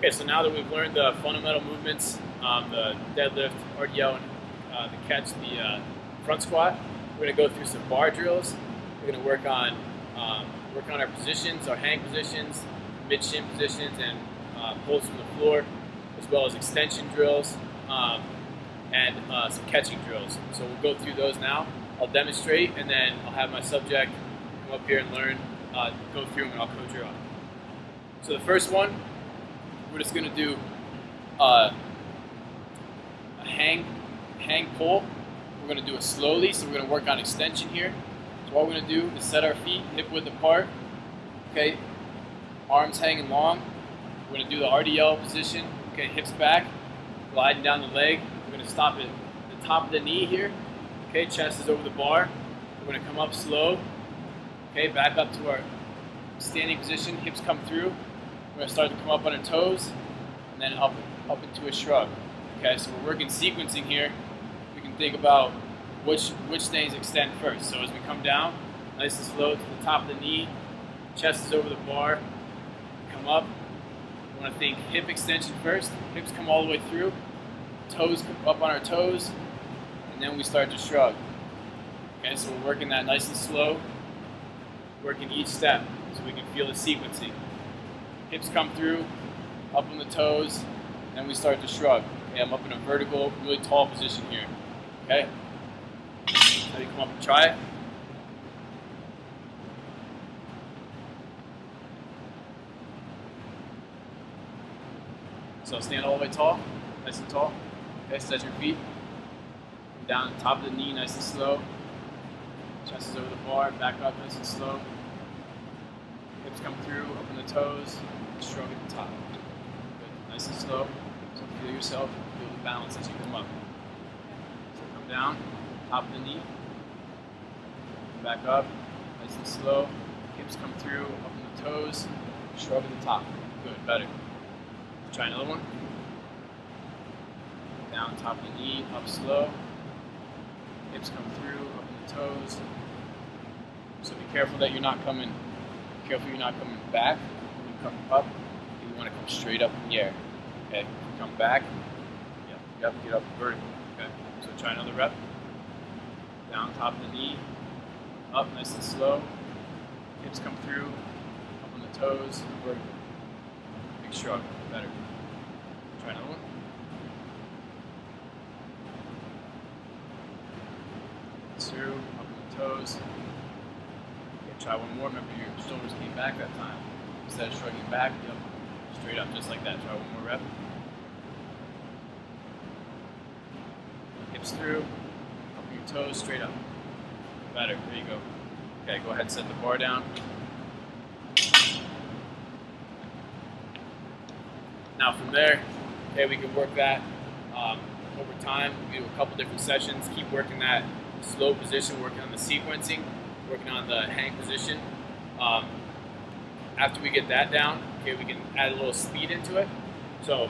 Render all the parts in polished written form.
Okay, so now that we've learned the fundamental movements, the deadlift, RDL, and the catch, the front squat, we're going to go through some bar drills. We're going to work on our positions, our hang positions, mid shin positions, and pulls from the floor, as well as extension drills and some catching drills. So we'll go through those now. I'll demonstrate, and then I'll have my subject come up here and learn, go through them, and I'll coach her on. So the first one, we're just going to do a hang pull. We're going to do it slowly, so we're going to work on extension here. So what we're going to do is set our feet hip width apart, okay, arms hanging long. We're going to do the RDL position, okay, hips back, gliding down the leg. We're going to stop at the top of the knee here, okay, chest is over the bar. We're going to come up slow, okay, back up to our standing position, hips come through. We're going to start to come up on our toes, and then up into a shrug. Okay, so we're working sequencing here. We can think about which things extend first. So as we come down, nice and slow to the top of the knee, chest is over the bar, come up. We want to think hip extension first. Hips come all the way through, toes come up on our toes, and then we start to shrug. Okay, so we're working that nice and slow, working each step so we can feel the sequencing. Hips come through, up on the toes, and then we start to shrug. Okay, I'm up in a vertical, really tall position here. Okay? Now you come up and try it. So stand all the way tall, nice and tall. Okay, stretch your feet. Come down top of the knee, nice and slow. Chest is over the bar, back up nice and slow. Hips come through, up on the toes, shrug at the top. Good. Nice and slow. So feel yourself, feel the balance as you come up. So come down, top of the knee, back up, nice and slow. Hips come through, up on the toes, shrug at the top. Good, better. Try another one. Down, top of the knee, up slow. Hips come through, up on the toes. So be careful that you're not coming. Careful you're not coming back. When you come up, you want to come straight up in the air. Okay, if you come back, yep, get up vertical. Okay, so try another rep. Down, top of the knee, up nice and slow. Hips come through, up on the toes, vertical. Big shrug, better. Try another one. Through, up on the toes. Try one more. Remember your shoulders came back that time. Instead of shrugging back, yep, straight up just like that. Try one more rep. Hips through, up your toes, straight up. Better. There you go. Okay, go ahead and set the bar down. Now from there, okay, we can work that over time. We do a couple different sessions. Keep working that slow position, working on the sequencing, working on the hang position. After we get that down, okay, we can add a little speed into it. So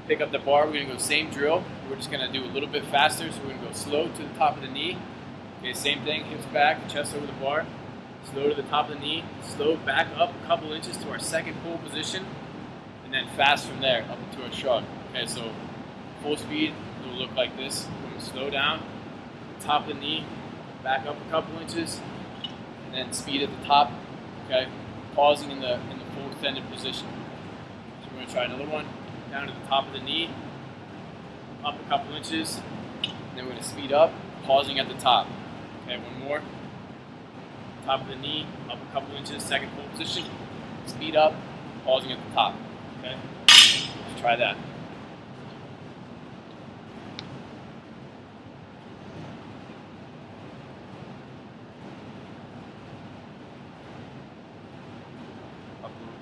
pick up the bar, we're gonna go same drill. We're just gonna do a little bit faster, so we're gonna go slow to the top of the knee. Okay, same thing, hips back, chest over the bar. Slow to the top of the knee, slow back up a couple inches to our second pull position, and then fast from there up into a shrug. Okay, so full speed will look like this. We're gonna slow down, top of the knee, back up a couple inches, and then speed at the top, okay? Pausing in the full extended position. So we're gonna try another one, down to the top of the knee, up a couple inches, and then we're gonna speed up, pausing at the top. Okay, one more. Top of the knee, up a couple inches, second pull position, speed up, pausing at the top, okay? Let's try that.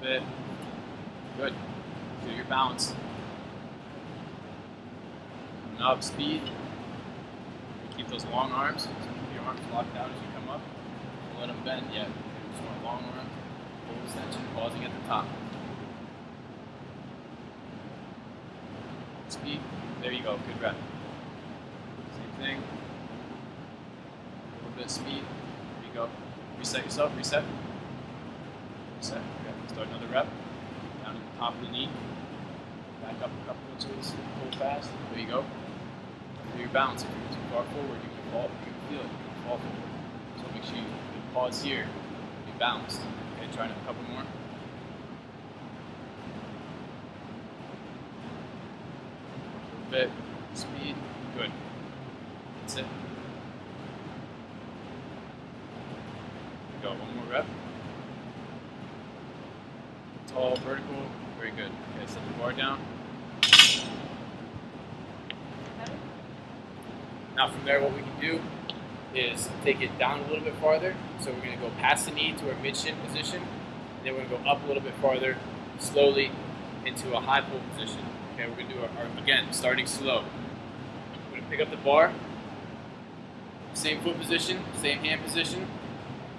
Bit. Good. Feel your balance. Coming up, speed. Keep those long arms. So keep your arms locked out as you come up. Don't let them bend yet. Just want a long arm. Full extension, pausing at the top. Speed. There you go. Good rep. Same thing. A little bit of speed. There you go. Reset yourself. Reset. Reset. Okay. Start another rep. Down to the top of the knee. Back up a couple inches, pull fast. There you go. Feel your balance. If you're too far forward, you're gonna fall. You're gonna feel it. You're gonna fall forward. So make sure you pause here. Be balanced. Okay, try a couple more. A bit. Speed. Good. That's it. Go. One more rep. Tall, vertical. Very good. Okay, set the bar down. Now from there, what we can do is take it down a little bit farther. So we're going to go past the knee to our mid-shin position. And then we're going to go up a little bit farther, slowly, into a high pull position. Okay, we're going to do our again, starting slow. We're going to pick up the bar. Same foot position, same hand position.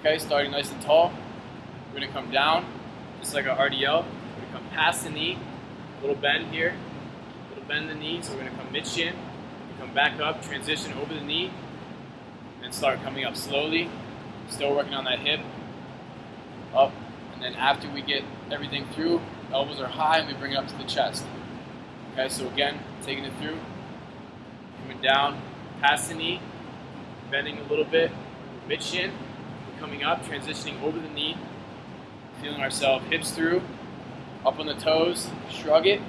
Okay, starting nice and tall. We're going to come down, just like our RDL. We're going to come past the knee, a little bend here, a little bend in the knee. So we're going to come mid-shin. Come back up, transition over the knee, and start coming up slowly. Still working on that hip. Up, and then after we get everything through, elbows are high, and we bring it up to the chest. Okay, so again, taking it through, coming down, past the knee, bending a little bit, mid-shin, coming up, transitioning over the knee, feeling ourselves, hips through, up on the toes, shrug it,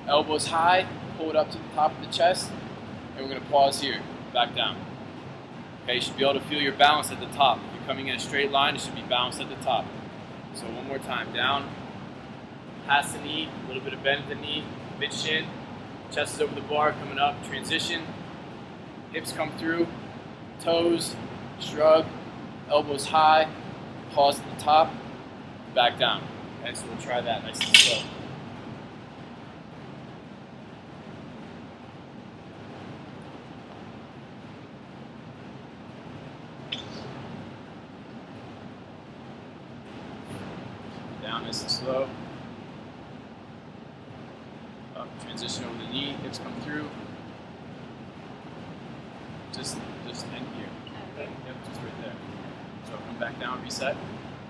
elbows high, pull it up to the top of the chest. And we're going to pause here, back down. Okay, you should be able to feel your balance at the top. If you're coming in a straight line, it should be balanced at the top. So one more time, down, past the knee, a little bit of bend at the knee, mid-shin, chest is over the bar, coming up, transition, hips come through, toes, shrug, elbows high, pause at the top, back down. Okay, so we'll try that nice and slow. Down nice and slow. Up, transition over the knee, hips come through. Just end here. Okay? Yep, just right there. So come back down, reset.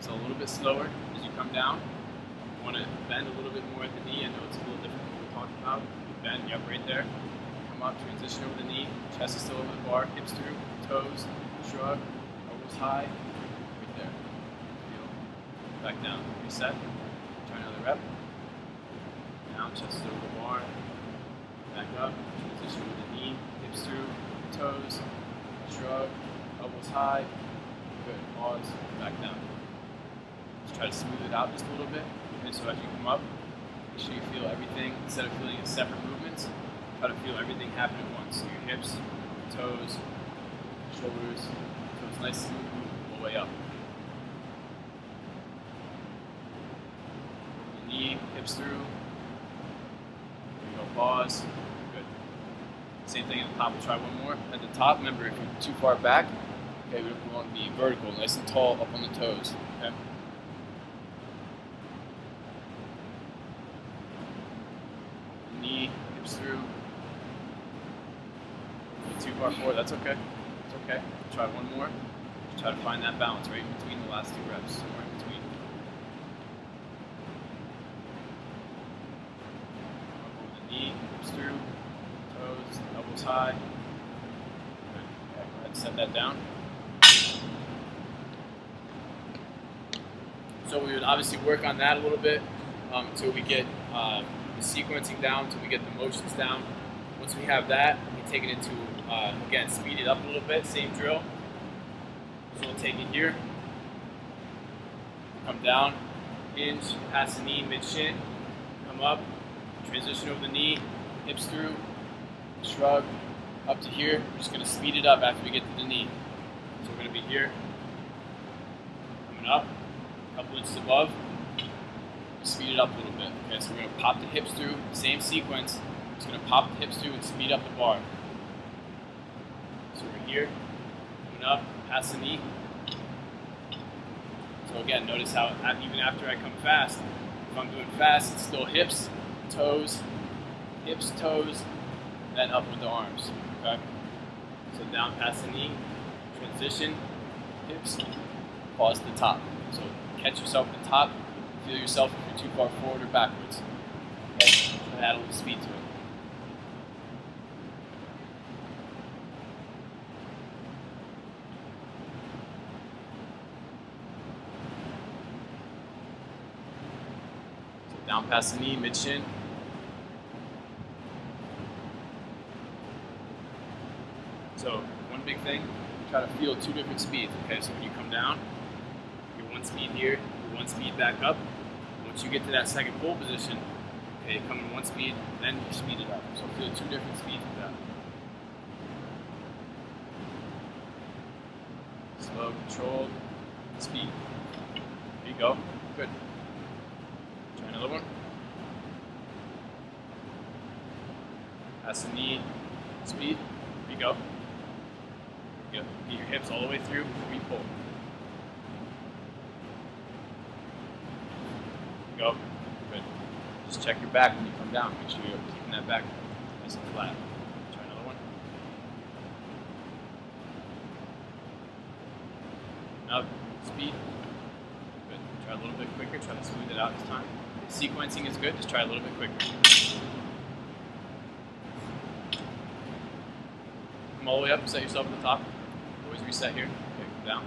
So a little bit slower as you come down. You want to bend a little bit more at the knee. I know it's a little different from what we're talking about. You bend, yep, right there. Come up, transition over the knee. Chest is still over the bar, hips through, toes, shrug, elbows high. Right there. Back down, reset, try another rep, down, chest is over the bar, back up, transition with the knee, hips through, toes, shrug, elbows high, good, pause, back down. Just try to smooth it out just a little bit, and so as you come up, make sure you feel everything, instead of feeling in separate movements, try to feel everything happen at once, so your hips, toes, shoulders, so it's nice smooth move all the way up. Knee, hips through. There you go, pause. Good. Same thing at the top, we'll try one more. At the top, remember if you're too far back, okay, we want to be vertical, nice and tall, up on the toes. Okay? Knee, hips through. Too far forward, that's okay. It's okay. Try one more. Just try to find that balance right in between the last two reps. Somewhere in between. Knee, hips through, toes, elbows high. Good. Okay, go ahead and set that down. So we would obviously work on that a little bit until we get the sequencing down, until we get the motions down. Once we have that, we take it into, again, speed it up a little bit, same drill. So we'll take it here, come down, hinge, past the knee, mid-shin, come up, transition over the knee, hips through, shrug, up to here. We're just going to speed it up after we get to the knee. So we're going to be here, coming up, a couple inches above, speed it up a little bit. Okay, so we're going to pop the hips through, same sequence. Just going to pop the hips through and speed up the bar. So we're here, coming up, past the knee. So again, notice how even after I come fast, if I'm doing fast, it's still hips, toes, then up with the arms, okay? So down past the knee, transition, hips, pause to the top. So catch yourself at the top, feel yourself if you're too far forward or backwards. and add a little speed to it. So down past the knee, mid shin. So one big thing, try to feel two different speeds. Okay, so when you come down, your one speed here, your one speed back up. Once you get to that second pull position, okay, you come in one speed, then you speed it up. So feel two different speeds with that. Slow, controlled, speed. There you go. Good. Try another one. Pass the knee, speed. There you go. Get your hips all the way through before you pull. Go. Good. Just check your back when you come down. Make sure you're keeping that back nice and flat. Try another one. Now, speed. Good. Try a little bit quicker. Try to smooth it out this time. If sequencing is good. Just try a little bit quicker. Come all the way up. Set yourself at the top. Always reset here. Okay, come down.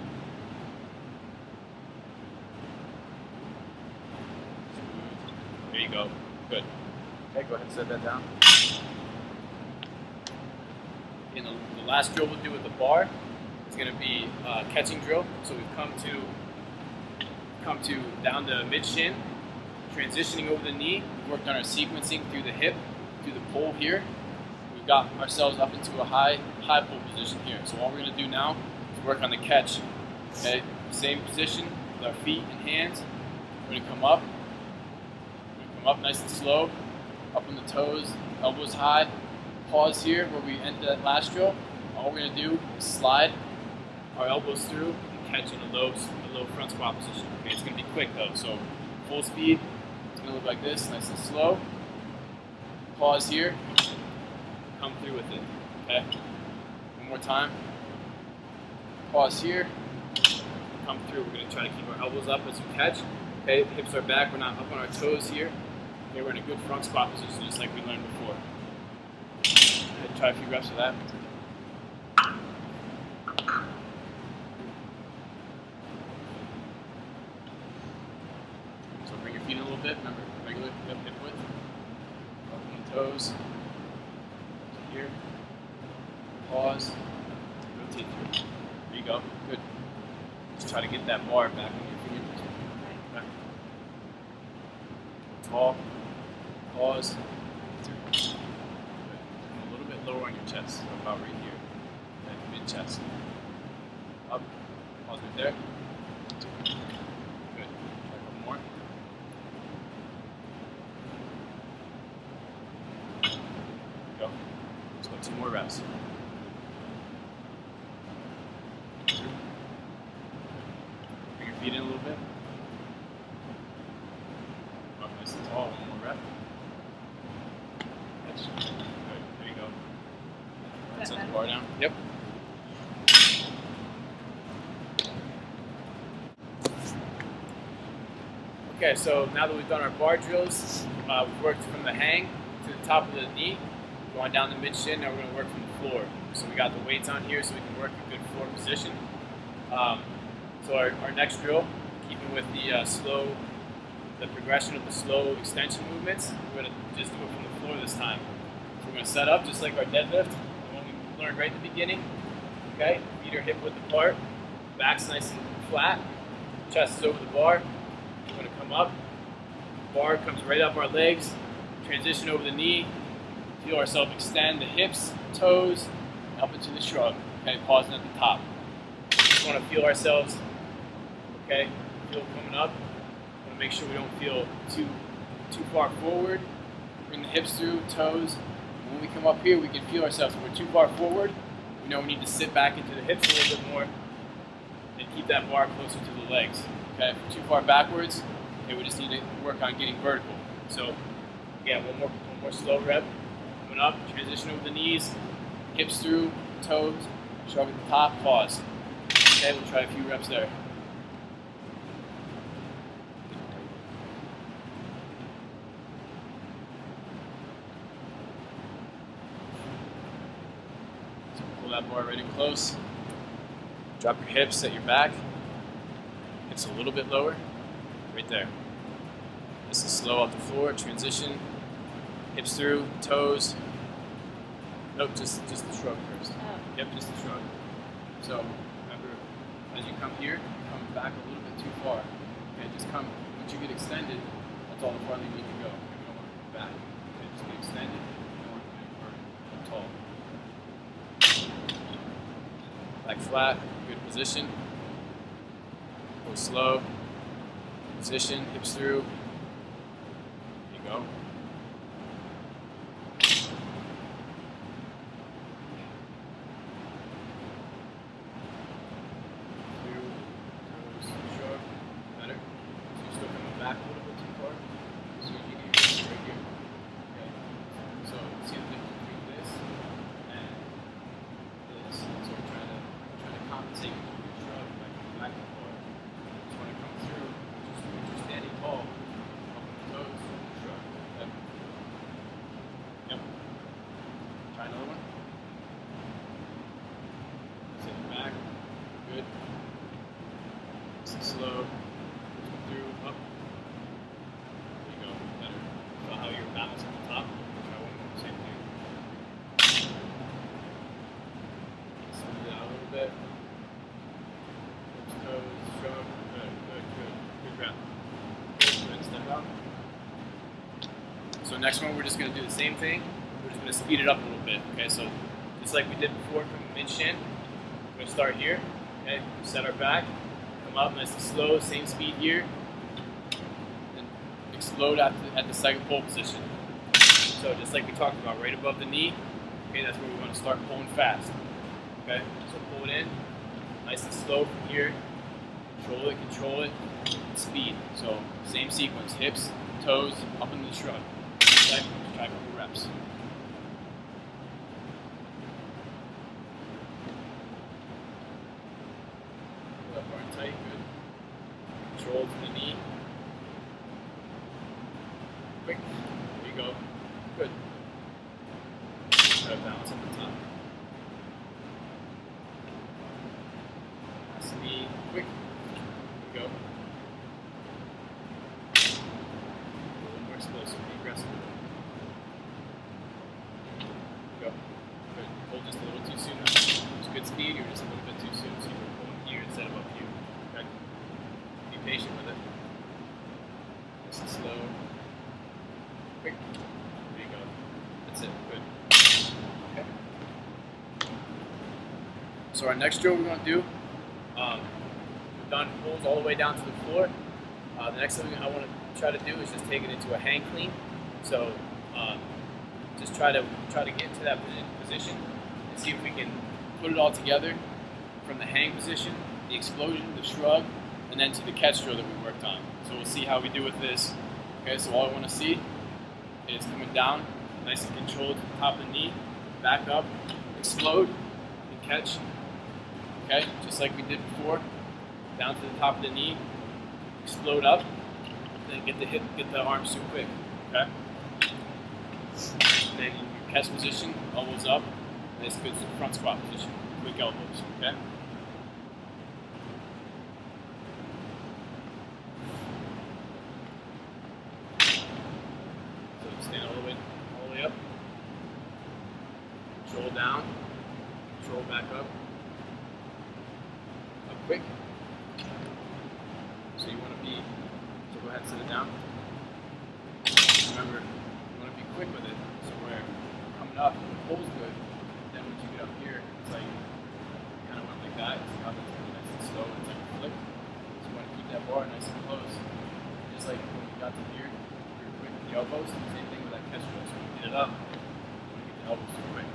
There you go. Good. Okay, go ahead and set that down. And the last drill we'll do with the bar is going to be a catching drill. So we've come to down to mid shin, transitioning over the knee. We've worked on our sequencing through the hip, through the pull here. We've got ourselves up into a high pull position here. So all we're going to do now is work on the catch. Okay, same position with our feet and hands. We're going to come up. Come up nice and slow, up on the toes, elbows high. Pause here where we ended that last drill. All we're going to do is slide our elbows through and catch in a low front squat position. Okay, it's going to be quick though, so full speed. It's going to look like this, nice and slow. Pause here, come through with it. Okay, one more time. Pause here, come through. We're going to try to keep our elbows up as we catch. Okay, the hips are back. We're not up on our toes here. Okay, we're in a good front squat position, just like we learned before. Try a few reps of that. So bring your feet in a little bit. Remember, regular hip width. Up on the toes. Here. Pause. Rotate through. There you go. Good. Just try to get that bar back on your fingertips. Okay. Tall. Pause. Through. A little bit lower on your chest, so about right here. Okay, mid chest. Up. Pause right there. Good. Try a couple more. Go. Let's go 2 more reps. Bring your feet in a little bit. Up nice and tall. 1 more rep. Good. There you go. Set the bar down. Yep. Okay, so now that we've done our bar drills, we've worked from the hang to the top of the knee, going down the mid shin. Now we're going to work from the floor. So we got the weights on here so we can work a good floor position. So our next drill, keeping with the progression of the slow extension movements, we're going to just do it from the floor this time. So we're going to set up just like our deadlift, the one we learned right at the beginning. Okay, feet are hip width apart, back's nice and flat, chest is over the bar. We're going to come up, bar comes right up our legs, transition over the knee, feel ourselves extend the hips, toes, up into the shrug. Okay, pausing at the top. Just want to feel ourselves, okay, feel coming up. Want to make sure we don't feel too far forward. Bring the hips through, toes. When we come up here, we can feel ourselves. If we're too far forward, we know we need to sit back into the hips a little bit more and keep that bar closer to the legs. Okay, if we're too far backwards, okay, we just need to work on getting vertical. So, again, one more slow rep. Coming up, transition over the knees, hips through, toes, shrug at the top, pause. Okay, we'll try a few reps there. that bar right in close. Drop your hips at your back. Hips a little bit lower. Right there. This is slow off the floor. Transition. Hips through. Toes. Nope, just the shrug first. Oh. Yep, just the shrug. So remember, as you come here, come back a little bit too far. Okay, just come. Once you get extended, that's all the farther you need to go. You don't want to come back. Okay, just get extended. You don't want to get tall. Back flat. Good position. Go slow. Position. Hips through. There you go. Back a little bit too far. So you get your hips right here. Okay. So see the difference between this and this. So we're trying to compensate with your shrug by coming back too far. So when it comes through, just standing tall, up on the toes, shrug. Okay. Yep. Try another one. Sit back. Good. Nice and slow. Through, up. How you're balanced on the top. Try one more, same thing. Smooth it out a little bit. Hips, toes, shrug. Good grab. Good, step out. So next one, we're just going to do the same thing. We're just going to speed it up a little bit. Okay, so just like we did before from mid-shin, we're going to start here. Okay, set our back, come up nice and slow, same speed here. Explode at the second pole position. So just like we talked about, right above the knee, okay, that's where we want to start pulling fast. Okay, so pull it in, nice and slow from here. Control it, speed. So same sequence, hips, toes, up into the shrug. Okay, try a couple reps. Pull that bar tight, good. Control from the knee. Quick. There you go. Good. Try to balance on the top. Nice and knee. Quick. There you go. A little more explosive. Be aggressive. There you go. Good. Pull just a little too soon. It's good speed. You're just a little bit too soon. So you're pulling here instead of up here. Okay. Be patient with it. Nice and slow. Quick. There you go. That's it. Good. Okay. So our next drill we're going to do, we've done pulls all the way down to the floor. The next thing I want to try to do is just take it into a hang clean. So just try to get to that position and see if we can put it all together from the hang position, the explosion, the shrug, and then to the catch drill that we worked on. So we'll see how we do with this. Okay, so all I want to see is coming down, nice and controlled to the top of the knee, back up, explode, and catch. Okay, just like we did before, down to the top of the knee, explode up, then get the arms too quick. Okay, and then in your catch position, elbows up, nice good front squat position, quick elbows. Okay. Stand all the way up. Control down. Control back up. Up quick. So you want to be. So go ahead and set it down. Remember, you want to be quick with it. So where coming up, the pull's good. Then once you get up here, it's like you kind of went like that. So now it's nice and slow. It's like a flick. So you want to keep that bar nice and close. Just like when you got to here, you're quick with the elbows. Same thing with that catch drill. So when you get it up, you want to get the elbows too quick.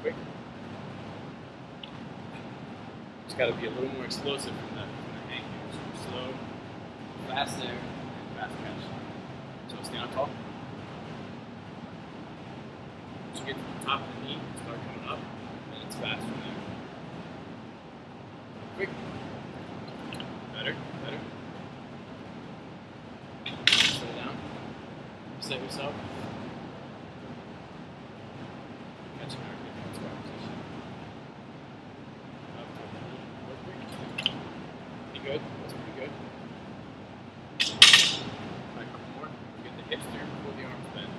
Quick. It's got to be a little more explosive from the hang here. So slow, fast there, and fast catch. So stand up tall. Once you get to the top of the knee, start coming up, and it's fast from there. Quick. Better. set yourself. Catching our good squat position. Up to the knee. Pretty good. That's pretty good. Alright, a couple more. Get the hips through before the arms bend.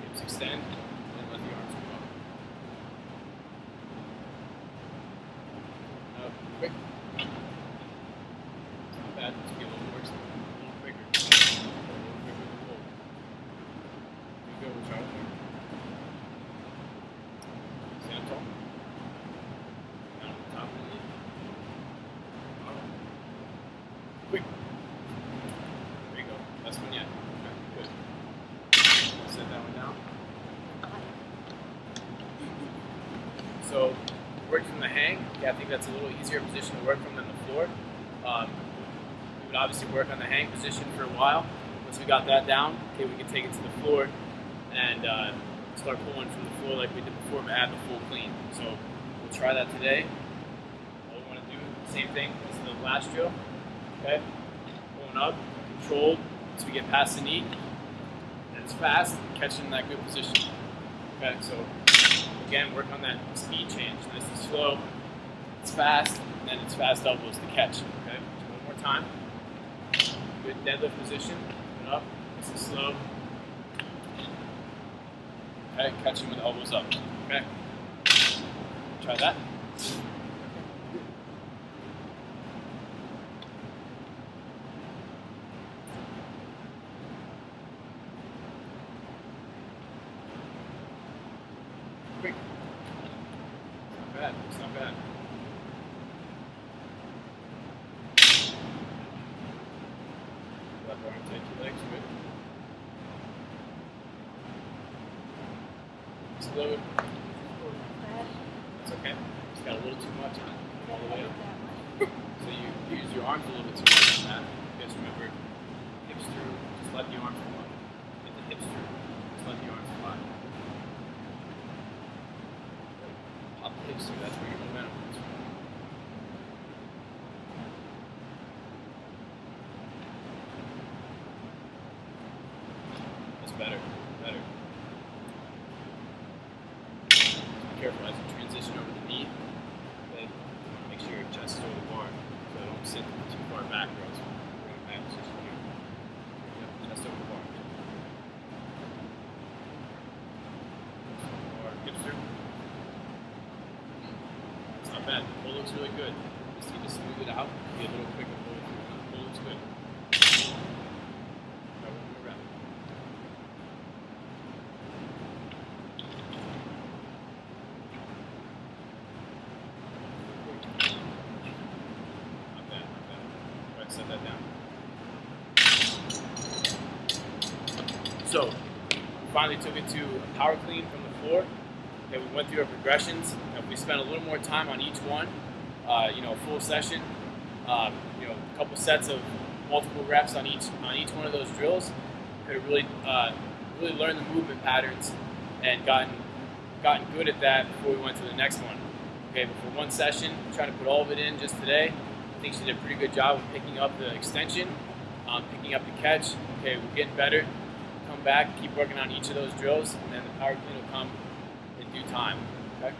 Hips extend, and then let the arms come up. Up, quick. It's not bad. Let's be a little more extended. A little quicker. A little quicker with the pull. Do good. We'll try one more. Stand tall. Down on the top of the knee. Alright. Quick. There you go. Last one yet. Okay, good. Set that one down. So, work from the hang. Yeah, I think that's a little easier position to work from than the floor. We would obviously work on the hang position for a while. Once we got that down, okay, we can take it to the floor and start pulling from the floor like we did before, but add the full clean. So we'll try that today. All we want to do, same thing as the last drill. Okay, pulling up, controlled, so we get past the knee, and it's fast, catching in that good position. Okay, so again, work on that speed change. Nice and slow, it's fast, and then it's fast elbows to catch. Okay, so one more time. Good deadlift position, put up, nice and slow. Okay, catching with elbows up. Okay, try that. Quick. It's not bad. It's not bad. Left arm, take your legs. Good. Slow. That's okay. Just got a little too much on it. All the way up. So you use your arms a little bit too much on that. Just remember, hips through. Just let the arms come up. Get the hips through. Just let the arms fly. Pop the hips through. That's where your momentum comes from. That's better. Better. Careful as you transition over the knee. Okay. Make sure your chest is over the bar so I don't sit too far back or else we're in a bad position here. Yep, chest over the bar. Hips through. It's not bad. The pull looks really good. Just need to smooth it out. Be a little quicker pull through. The pull looks good. Try one more rep. Set that down. So, we finally took it to a power clean from the floor. Okay, we went through our progressions. If we spent a little more time on each one, a full session, a couple sets of multiple reps on each one of those drills, could have really learned the movement patterns and gotten good at that before we went to the next one. Okay, but for one session, trying to put all of it in just today. I think she did a pretty good job of picking up the extension, picking up the catch. Okay, we're getting better. Come back, keep working on each of those drills, and then the power clean will come in due time. Okay.